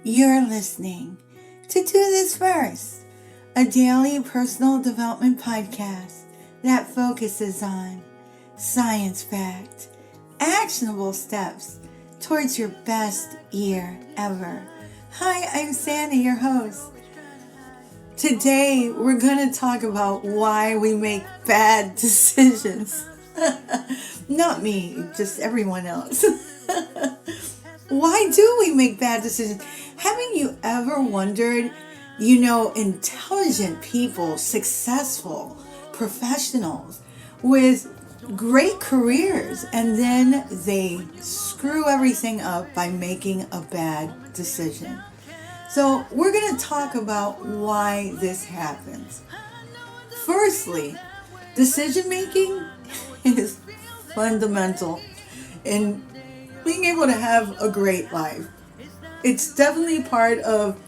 You're listening to Do This First, a daily personal development podcast that focuses on science-backed, actionable steps towards your best year ever. Hi, I'm Sandy, your host. Today, we're going to talk about why we make bad decisions. Not me, just everyone else. Why do we make bad decisions? Haven't you ever wondered, intelligent people, successful professionals with great careers, and then they screw everything up by making a bad decision? So we're going to talk about why this happens. Firstly, decision making is fundamental in being able to have a great life. It's definitely part of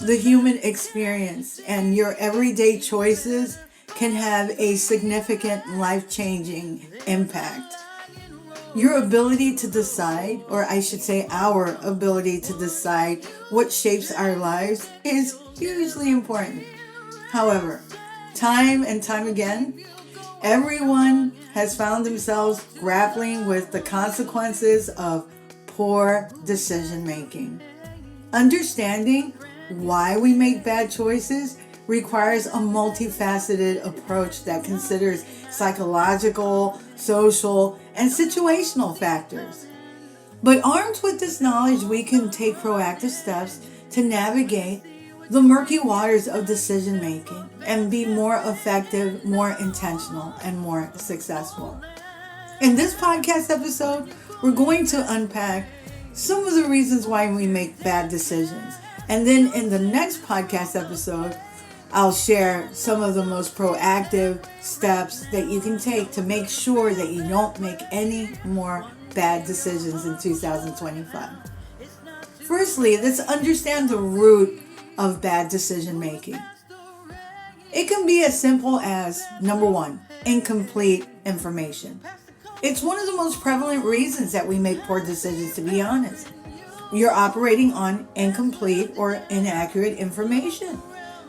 the human experience, and your everyday choices can have a significant life-changing impact. Your ability to decide, or I should say our ability to decide what shapes our lives, is hugely important. However, time and time again, everyone has found themselves grappling with the consequences of poor decision making. Understanding why we make bad choices requires a multifaceted approach that considers psychological, social, and situational factors. But armed with this knowledge, we can take proactive steps to navigate the murky waters of decision making and be more effective, more intentional, and more successful. In this podcast episode, we're going to unpack some of the reasons why we make bad decisions. And then in the next podcast episode, I'll share some of the most proactive steps that you can take to make sure that you don't make any more bad decisions in 2025. Firstly, let's understand the root of bad decision making. It can be as simple as, number one, incomplete information. It's one of the most prevalent reasons that we make poor decisions, to be honest. You're operating on incomplete or inaccurate information.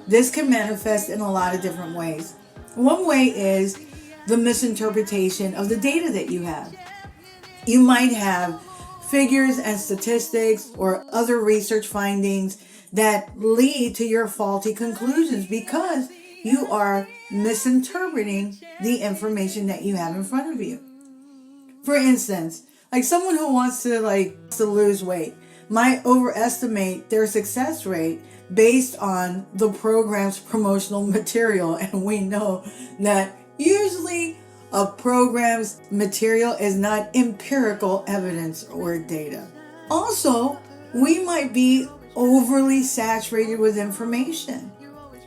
This can manifest in a lot of different ways. One way is the misinterpretation of the data that you have. You might have figures and statistics or other research findings that lead to your faulty conclusions because you are misinterpreting the information that you have in front of you. For instance, like someone who wants to lose weight might overestimate their success rate based on the program's promotional material. And we know that usually a program's material is not empirical evidence or data. Also, we might be overly saturated with information.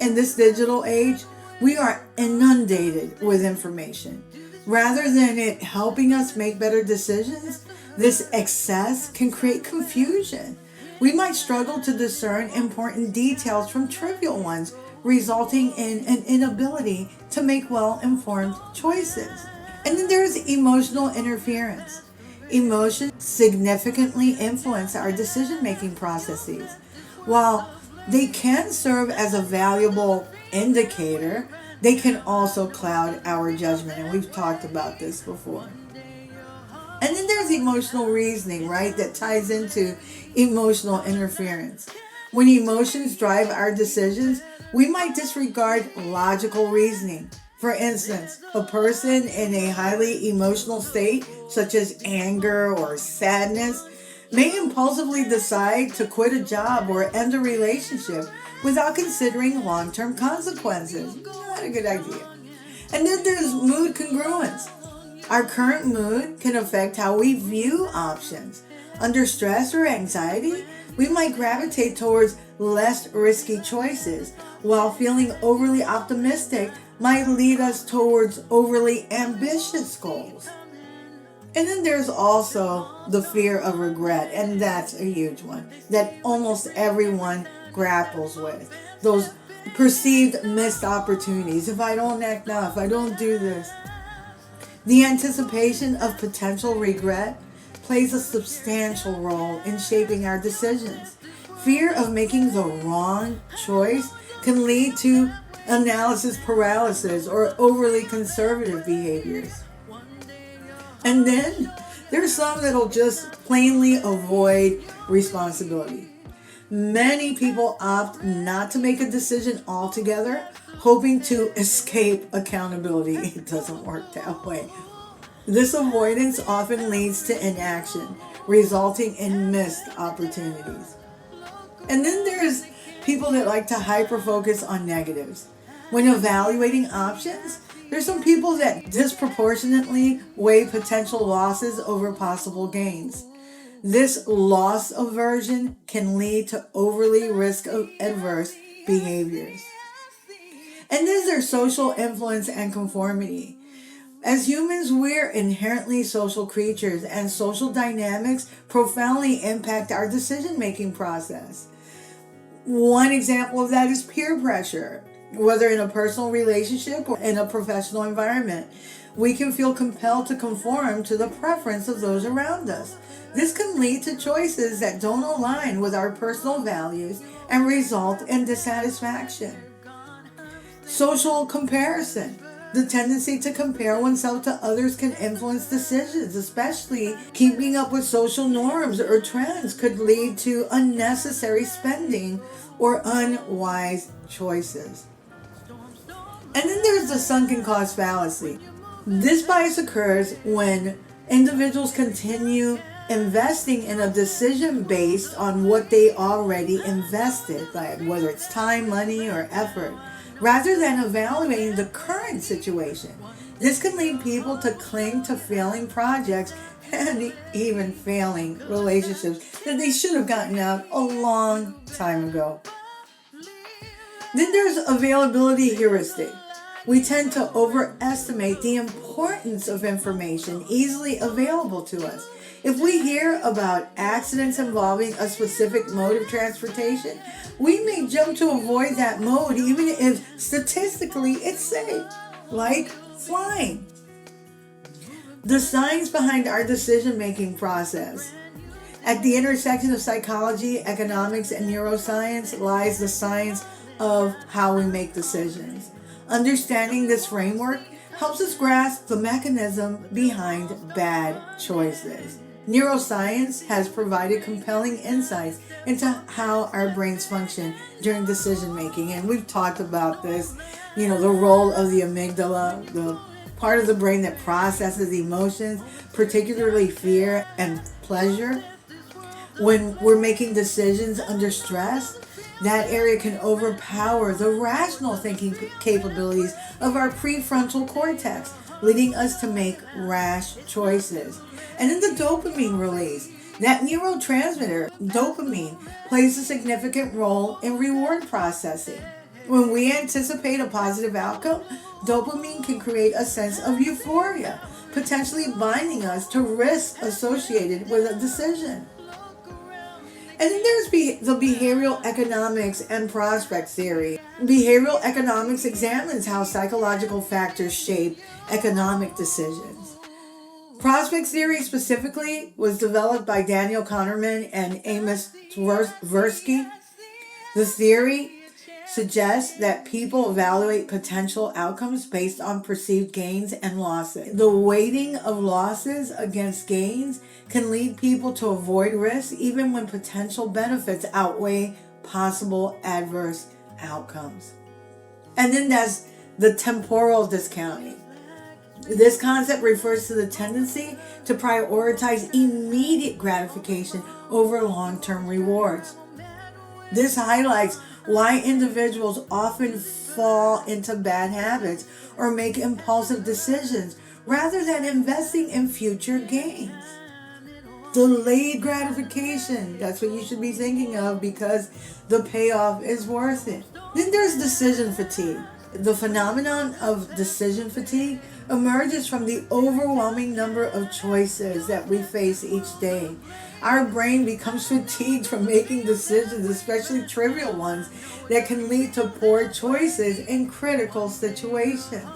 In this digital age, we are inundated with information. Rather than it helping us make better decisions, this excess can create confusion. We might struggle to discern important details from trivial ones, resulting in an inability to make well-informed choices. And then there's emotional interference. Emotions significantly influence our decision-making processes. While they can serve as a valuable indicator, they can also cloud our judgment, and we've talked about this before. And then there's emotional reasoning, right, that ties into emotional interference. When emotions drive our decisions, we might disregard logical reasoning. For instance, a person in a highly emotional state, such as anger or sadness, may impulsively decide to quit a job or end a relationship without considering long-term consequences. Not a good idea. And then there's mood congruence. Our current mood can affect how we view options. Under stress or anxiety, we might gravitate towards less risky choices, while feeling overly optimistic might lead us towards overly ambitious goals. And then there's also the fear of regret, and that's a huge one that almost everyone grapples with. Those perceived missed opportunities. If I don't act now, if I don't do this. The anticipation of potential regret plays a substantial role in shaping our decisions. fear of making the wrong choice can lead to analysis paralysis or overly conservative behaviors. And then there's some that'll just plainly avoid responsibility. Many people opt not to make a decision altogether, hoping to escape accountability. It doesn't work that way. This avoidance often leads to inaction, resulting in missed opportunities. And then there's people that like to hyper-focus on negatives. When evaluating options, there's some people that disproportionately weigh potential losses over possible gains. This loss aversion can lead to overly risk-averse behaviors. And then there's social influence and conformity. As humans, we're inherently social creatures, and social dynamics profoundly impact our decision-making process. One example of that is peer pressure. Whether in a personal relationship or in a professional environment, we can feel compelled to conform to the preference of those around us. This can lead to choices that don't align with our personal values and result in dissatisfaction. Social comparison. The tendency to compare oneself to others can influence decisions, especially keeping up with social norms or trends could lead to unnecessary spending or unwise choices. And then there's the sunken cost fallacy. This bias occurs when individuals continue investing in a decision based on what they already invested, like whether it's time, money, or effort, rather than evaluating the current situation. This can lead people to cling to failing projects and even failing relationships that they should have gotten out a long time ago. Then there's availability heuristic. We tend to overestimate the importance of information easily available to us. If we hear about accidents involving a specific mode of transportation, we may jump to avoid that mode even if statistically it's safe, like flying. The science behind our decision-making process. At the intersection of psychology, economics, and neuroscience lies the science of how we make decisions. Understanding this framework helps us grasp the mechanism behind bad choices. Neuroscience has provided compelling insights into how our brains function during decision making. And we've talked about this, the role of the amygdala, the part of the brain that processes emotions, particularly fear and pleasure. When we're making decisions under stress, that area can overpower the rational thinking capabilities of our prefrontal cortex, leading us to make rash choices. And in the dopamine release, that neurotransmitter, dopamine, plays a significant role in reward processing. When we anticipate a positive outcome, dopamine can create a sense of euphoria, potentially binding us to risks associated with a decision. And then there's the behavioral economics and prospect theory. Behavioral economics examines how psychological factors shape economic decisions. Prospect theory specifically was developed by Daniel Kahneman and Amos Tversky. The theory suggests that people evaluate potential outcomes based on perceived gains and losses. The weighting of losses against gains can lead people to avoid risks even when potential benefits outweigh possible adverse outcomes. And then there's the temporal discounting. This concept refers to the tendency to prioritize immediate gratification over long-term rewards. This highlights why individuals often fall into bad habits or make impulsive decisions rather than investing in future gains. Delayed gratification, that's what you should be thinking of because the payoff is worth it. Then there's decision fatigue. The phenomenon of decision fatigue emerges from the overwhelming number of choices that we face each day. Our brain becomes fatigued from making decisions, especially trivial ones, that can lead to poor choices in critical situations.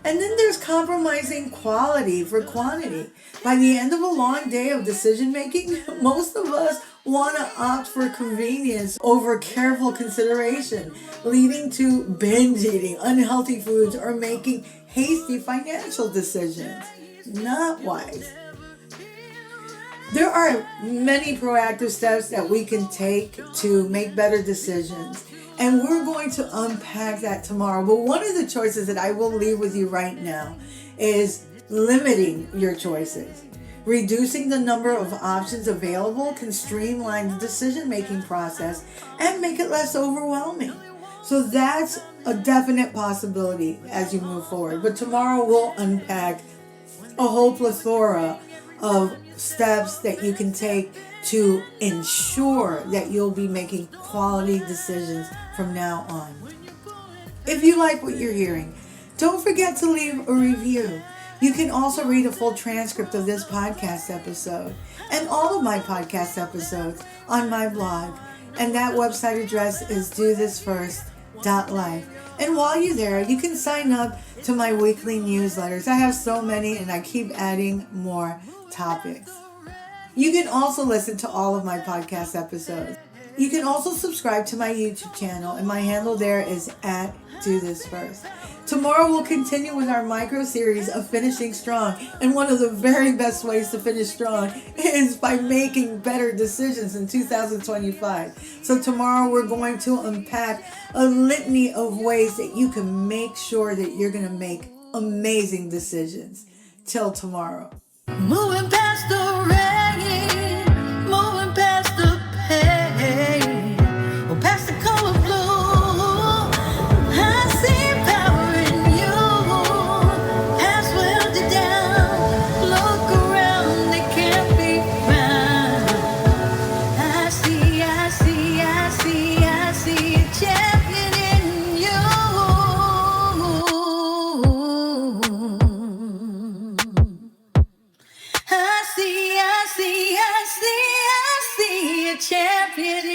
And then there's compromising quality for quantity. By the end of a long day of decision making, most of us want to opt for convenience over careful consideration, leading to binge eating, unhealthy foods, or making hasty financial decisions. Not wise. There are many proactive steps that we can take to make better decisions, and we're going to unpack that tomorrow. But one of the choices that I will leave with you right now is limiting your choices. Reducing the number of options available can streamline the decision-making process and make it less overwhelming. So that's a definite possibility as you move forward. But tomorrow we'll unpack a whole plethora of steps that you can take to ensure that you'll be making quality decisions from now on. If you like what you're hearing, don't forget to leave a review. You can also read a full transcript of this podcast episode and all of my podcast episodes on my blog. And that website address is DoThisFirst.life. And while you're there, you can sign up to my weekly newsletters. I have so many and I keep adding more topics. You can also listen to all of my podcast episodes. You can also subscribe to my YouTube channel, and my handle there is @DoThisFirst. Tomorrow we'll continue with our micro series of finishing strong, and one of the very best ways to finish strong is by making better decisions in 2025. So tomorrow we're going to unpack a litany of ways that you can make sure that you're going to make amazing decisions. Till tomorrow. Moving past the rain, moving past the pain, or past the color blue. I see power in you. Past will it down. Look around, it can't be found. I see a champion in you. I see a champion